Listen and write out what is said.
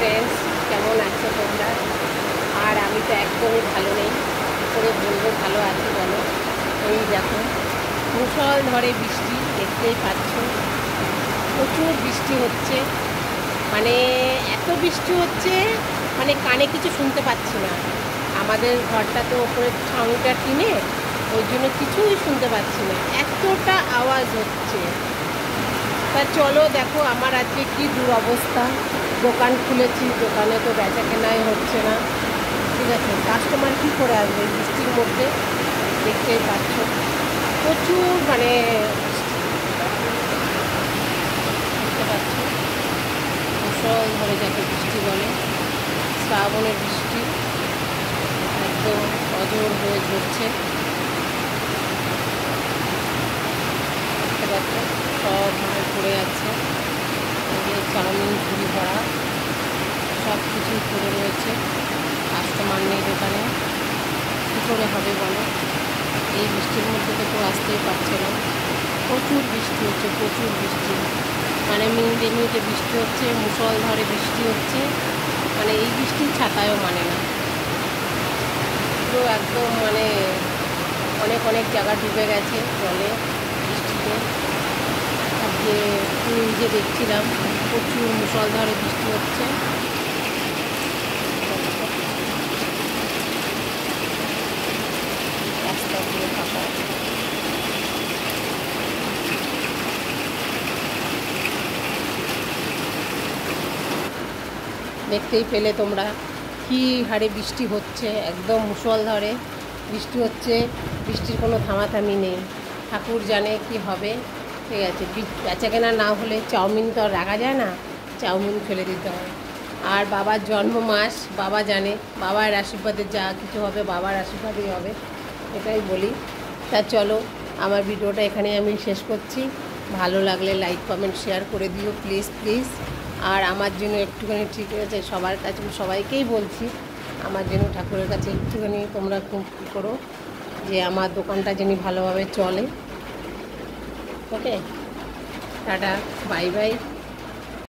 Friends, কেমন আছো তোমরা? আর আমি তো একদমই ভালো নেই, করে বলবো ভালো আছি বলো। এই দেখো, মুষলধারে বৃষ্টি, দেখতেই পাচ্ছ, প্রচুর বৃষ্টি হচ্ছে। মানে এত বৃষ্টি হচ্ছে, মানে কানে কিছু শুনতে পাচ্ছি না। আমাদের ঘরটা তো ওপরে ছাউনিটা টিনে, ওই জন্য কিছুই শুনতে পাচ্ছি না, এতটা আওয়াজ হচ্ছে। তা চলো দেখো আমার আজকে কী দুরবস্থা। দোকান খুলেছি, দোকানে তো বেচা কেনাই হচ্ছে না। ঠিক আছে, কাস্টমার কী করে আসবে বৃষ্টির মধ্যে? দেখতেই পাচ্ছ প্রচুর, মানে দেখতে পাচ্ছ মুষলধারে যাকে বৃষ্টি বলে, শ্রাবণের বৃষ্টি একদম অজর হয়ে ঝরছে। দেখতে পাচ্ছ সব মাল পড়ে যাচ্ছে, চাউমিন ঝুড়ি ভরা সব কিছুই পড়ে রয়েছে। কাস্টমার নেই দোকানে, কী করে হবে বলো? এই বৃষ্টির মধ্যে তো কেউ আসতেই পারছে না। প্রচুর বৃষ্টি হচ্ছে, প্রচুর বৃষ্টি, মানে মিনিটে মিনিটে বৃষ্টি হচ্ছে, মুষলধারে বৃষ্টি হচ্ছে। মানে এই বৃষ্টি ছাতায়ও মানে না, পুরো একদম মানে অনেক অনেক জায়গা ডুবে গেছে জলে বৃষ্টিতে। আজকে নিজে দেখছিলাম প্রচুর মুষলধারে বৃষ্টি হচ্ছে। রাস্তা পুরো ফাঁকা। দেখতেই পেলে তোমরা কী হারে বৃষ্টি হচ্ছে, একদম মুষলধারে বৃষ্টি হচ্ছে। বৃষ্টির কোনো থামাথামি নেই। ঠাকুর জানে কি হবে। ঠিক আছে, বেচা কেনা না হলে চাউমিন তো আর রাখা যায় না, চাউমিন ফেলে দিতে হয়। আর বাবার জন্ম মাস, বাবা জানে, বাবার আশীর্বাদে যা কিছু হবে বাবার আশীর্বাদেই হবে, এটাই বলি। তা চলো, আমার ভিডিওটা এখানে আমি শেষ করছি। ভালো লাগলে লাইক কমেন্ট শেয়ার করে দিও প্লিজ প্লিজ। আর আমার জন্য একটুখানি, ঠিক আছে, সবার কাছে সবাইকেই বলছি, আমার জন্য ঠাকুরের কাছে একটুখানি তোমরা খুব কী করো যে আমার দোকানটা যেন ভালোভাবে চলে। ওকে, টাটা, বাই বাই।